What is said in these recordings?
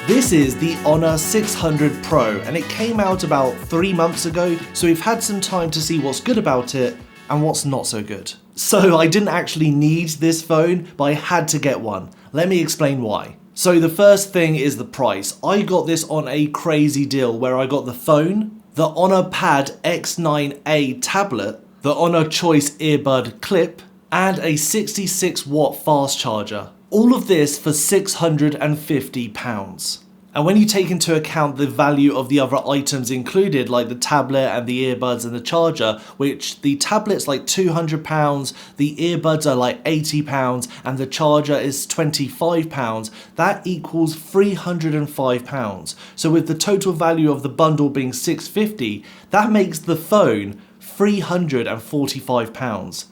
This is the Honor 600 Pro, and it came out about 3 months ago, so we've had some time to see what's good about it and what's not so good. So I didn't actually need this phone, but I had to get one. Let me explain why. So the first thing is the price. I got this on a crazy deal where I got the phone, the Honor Pad X9A tablet, the Honor Choice earbud clip, and a 66-watt fast charger. All of this for £650. And when you take into account the value of the other items included, like the tablet and the earbuds and the charger, which the tablet's like £200, the earbuds are like £80, and the charger is £25, that equals £305. So with the total value of the bundle being £650, that makes the phone £345.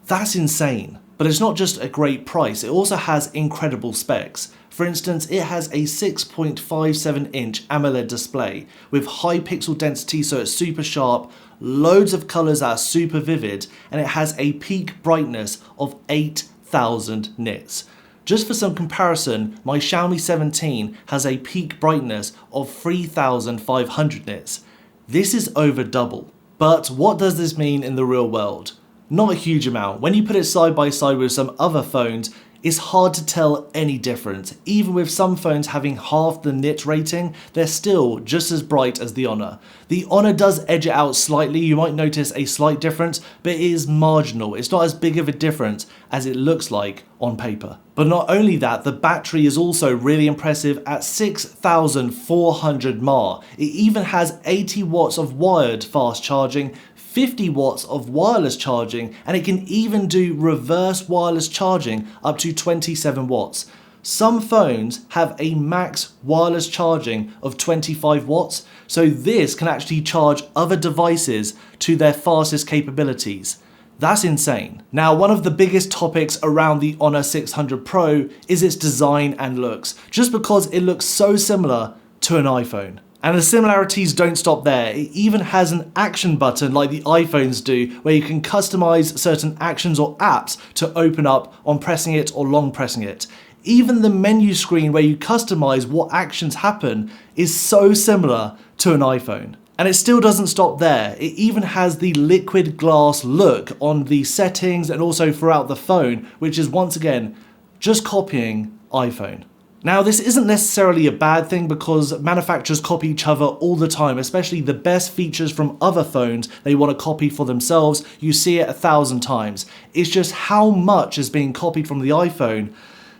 That's insane. But it's not just a great price, it also has incredible specs. For instance, it has a 6.57-inch AMOLED display with high pixel density, so it's super sharp, loads of colors that are super vivid, and it has a peak brightness of 8,000 nits. Just for some comparison, my Xiaomi 17 has a peak brightness of 3,500 nits. This is over double. But what does this mean in the real world? Not a huge amount. When you put it side by side with some other phones, it's hard to tell any difference. Even with some phones having half the nit rating, they're still just as bright as the Honor. The Honor does edge it out slightly, you might notice a slight difference, but it is marginal. It's not as big of a difference as it looks like on paper. But not only that, the battery is also really impressive at 6,400 mAh. It even has 80 watts of wired fast charging, 50 watts of wireless charging, and it can even do reverse wireless charging up to 27 watts. Some phones have a max wireless charging of 25 watts, so this can actually charge other devices to their fastest capabilities. That's insane. Now, one of the biggest topics around the Honor 600 Pro is its design and looks, just because it looks so similar to an iPhone. And the similarities don't stop there. It even has an action button like the iPhones do, where you can customize certain actions or apps to open up on pressing it or long pressing it. Even the menu screen where you customize what actions happen is so similar to an iPhone. And it still doesn't stop there. It even has the liquid glass look on the settings and also throughout the phone, which is once again just copying iPhone. Now, this isn't necessarily a bad thing because manufacturers copy each other all the time, especially the best features from other phones they want to copy for themselves. You see it 1,000 times. It's just how much is being copied from the iPhone,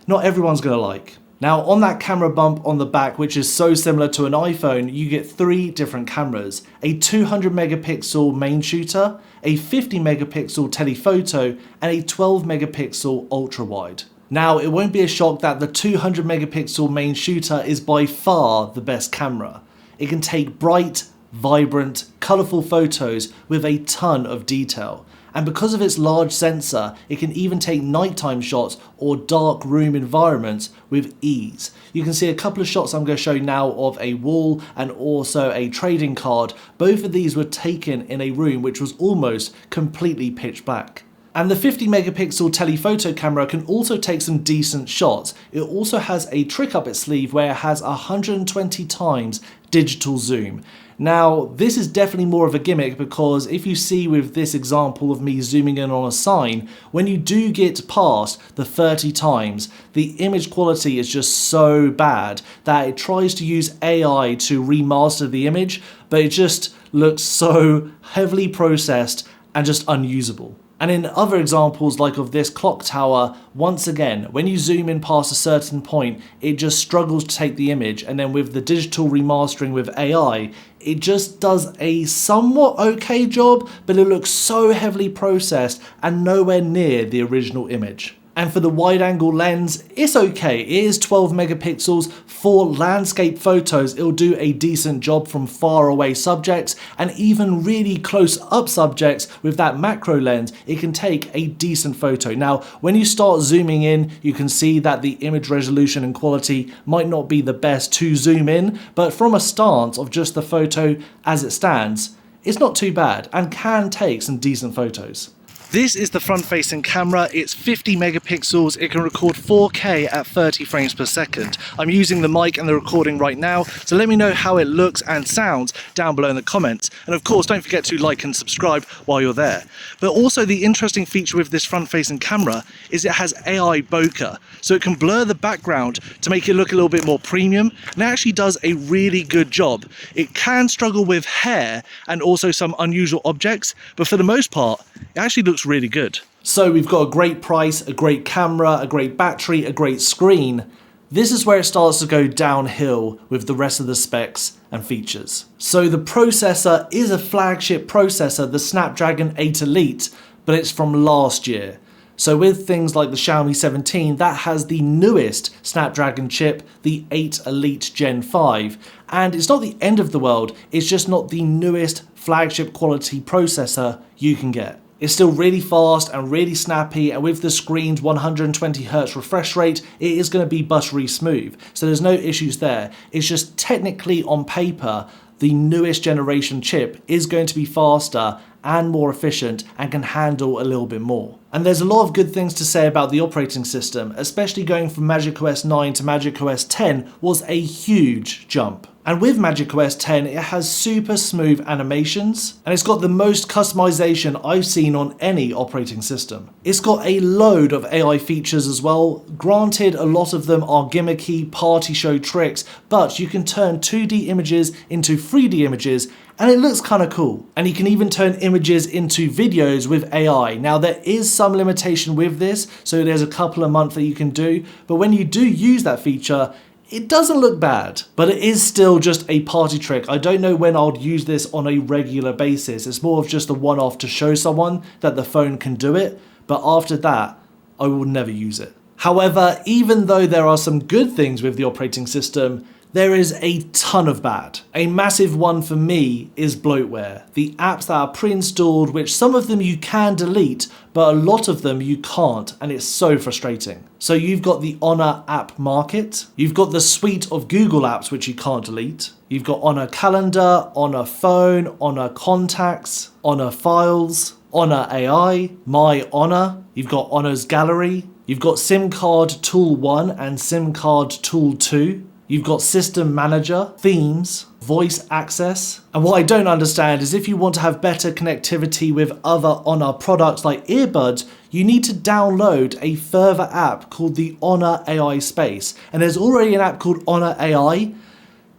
not everyone's going to like. Now, on that camera bump on the back, which is so similar to an iPhone, you get 3 different cameras: a 200 megapixel main shooter, a 50 megapixel telephoto, and a 12 megapixel ultra wide. Now, it won't be a shock that the 200 megapixel main shooter is by far the best camera. It can take bright, vibrant, colourful photos with a ton of detail. And because of its large sensor, it can even take nighttime shots or dark room environments with ease. You can see a couple of shots I'm going to show now of a wall and also a trading card. Both of these were taken in a room which was almost completely pitch black. And the 50 megapixel telephoto camera can also take some decent shots. It also has a trick up its sleeve where it has 120 times digital zoom. Now, this is definitely more of a gimmick because if you see with this example of me zooming in on a sign, when you do get past the 30 times, the image quality is just so bad that it tries to use AI to remaster the image, but it just looks so heavily processed and just unusable. And in other examples like of this clock tower, once again, when you zoom in past a certain point, it just struggles to take the image, and then with the digital remastering with AI, it just does a somewhat okay job, but it looks so heavily processed and nowhere near the original image. And for the wide angle lens, it's okay. It is 12 megapixels. For landscape photos, it'll do a decent job from far away subjects, and even really close up subjects with that macro lens, it can take a decent photo. Now, when you start zooming in, you can see that the image resolution and quality might not be the best to zoom in, but from a stance of just the photo as it stands, it's not too bad and can take some decent photos. This is the front-facing camera. It's 50 megapixels. It can record 4K at 30 frames per second. I'm using the mic and the recording right now, so let me know how it looks and sounds down below in the comments. And of course, don't forget to like and subscribe while you're there. But also the interesting feature with this front-facing camera is it has AI bokeh, so it can blur the background to make it look a little bit more premium, and it actually does a really good job. It can struggle with hair and also some unusual objects, but for the most part, it actually looks really good. So we've got a great price, a great camera, a great battery, a great screen. This is where it starts to go downhill with the rest of the specs and features. So the processor is a flagship processor, the Snapdragon 8 Elite, but it's from last year. So with things like the Xiaomi 17, that has the newest Snapdragon chip, the 8 Elite Gen 5. And it's not the end of the world, it's just not the newest flagship quality processor you can get. It's still really fast and really snappy, and with the screen's 120Hz refresh rate, it is going to be buttery smooth. So there's no issues there. It's just technically on paper, the newest generation chip is going to be faster and more efficient and can handle a little bit more. And there's a lot of good things to say about the operating system, especially going from macOS 9 to macOS 10 was a huge jump. And with macOS 10, it has super smooth animations, and it's got the most customization I've seen on any operating system. It's got a load of AI features as well. Granted, a lot of them are gimmicky party show tricks, but you can turn 2D images into 3D images, and it looks kind of cool. And you can even turn images into videos with AI. Now, there is some limitation with this, so there's a couple a month that you can do, but when you do use that feature, it doesn't look bad, but it is still just a party trick. I don't know when I'll use this on a regular basis. It's more of just a one-off to show someone that the phone can do it, but after that, I will never use it. However, even though there are some good things with the operating system, there is a ton of bad. A massive one for me is bloatware. The apps that are pre-installed, which some of them you can delete, but a lot of them you can't, and it's so frustrating. So you've got the Honor App Market, you've got the suite of Google apps which you can't delete, you've got Honor Calendar, Honor Phone, Honor Contacts, Honor Files, Honor AI, My Honor, you've got Honor's Gallery, you've got SIM Card Tool 1 and SIM Card Tool 2, you've got System Manager, Themes, Voice Access. And what I don't understand is if you want to have better connectivity with other Honor products like earbuds, you need to download a further app called the Honor AI Space. And there's already an app called Honor AI.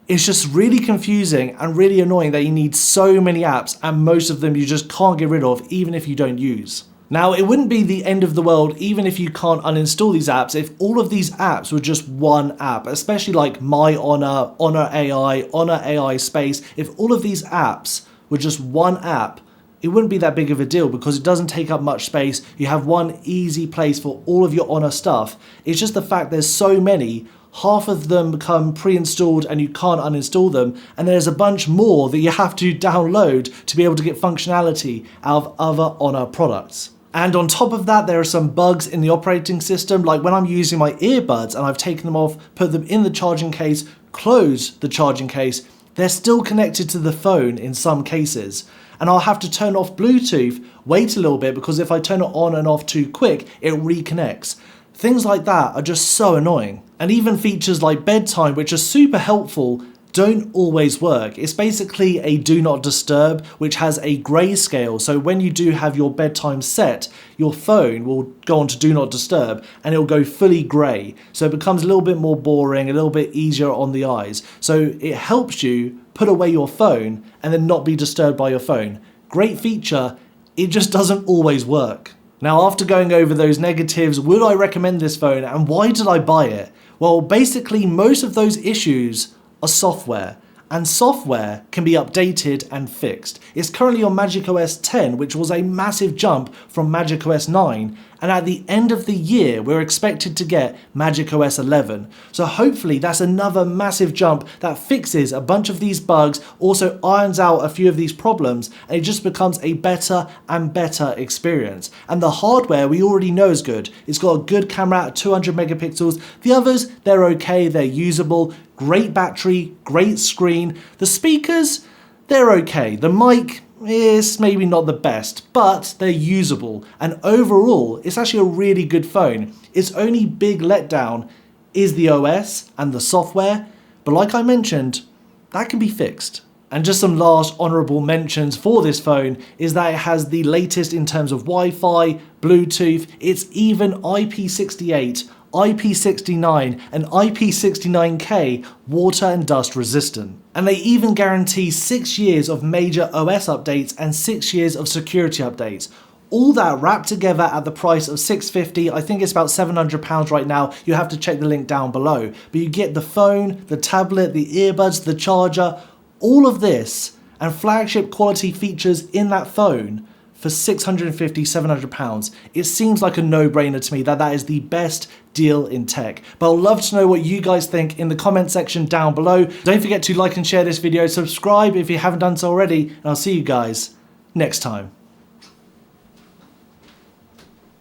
It's just really confusing and really annoying that you need so many apps, and most of them you just can't get rid of even if you don't use. Now, it wouldn't be the end of the world even if you can't uninstall these apps if all of these apps were just one app, especially like My Honor, Honor AI Space. If all of these apps were just one app, it wouldn't be that big of a deal because it doesn't take up much space. You have one easy place for all of your Honor stuff. It's just the fact there's so many, half of them become pre-installed and you can't uninstall them, and there's a bunch more that you have to download to be able to get functionality out of other Honor products. And on top of that, there are some bugs in the operating system, like when I'm using my earbuds and I've taken them off, put them in the charging case, closed the charging case, they're still connected to the phone in some cases. And I'll have to turn off Bluetooth, wait a little bit, because if I turn it on and off too quick, it reconnects. Things like that are just so annoying. And even features like bedtime, which are super helpful, don't always work. It's basically a do not disturb, which has a grayscale. So when you do have your bedtime set, your phone will go on to do not disturb and it'll go fully gray. So it becomes a little bit more boring, a little bit easier on the eyes. So it helps you put away your phone and then not be disturbed by your phone. Great feature, it just doesn't always work. Now, after going over those negatives, would I recommend this phone and why did I buy it? Well, basically most of those issues are software, and software can be updated and fixed. It's currently on macOS 10, which was a massive jump from macOS 9, and at the end of the year we're expected to get macOS 11. So hopefully that's another massive jump that fixes a bunch of these bugs, also irons out a few of these problems, and it just becomes a better and better experience. And the hardware we already know is good. It's got a good camera at 200 megapixels. The others, they're okay, they're usable. Great battery, great screen. The speakers, they're okay. The mic, it's maybe not the best, but they're usable. And overall, it's actually a really good phone. Its only big letdown is the OS and the software, but like I mentioned, that can be fixed. And just some last honourable mentions for this phone is that it has the latest in terms of Wi-Fi, Bluetooth, it's even IP68, IP69 and IP69K water and dust resistant. And they even guarantee 6 years of major OS updates and 6 years of security updates. All that wrapped together at the price of $650, I think it's about £700 right now, you have to check the link down below. But you get the phone, the tablet, the earbuds, the charger, all of this and flagship quality features in that phone for £650, £700. It seems like a no-brainer to me that that is the best deal in tech. But I'd love to know what you guys think in the comment section down below. Don't forget to like and share this video, subscribe if you haven't done so already, and I'll see you guys next time.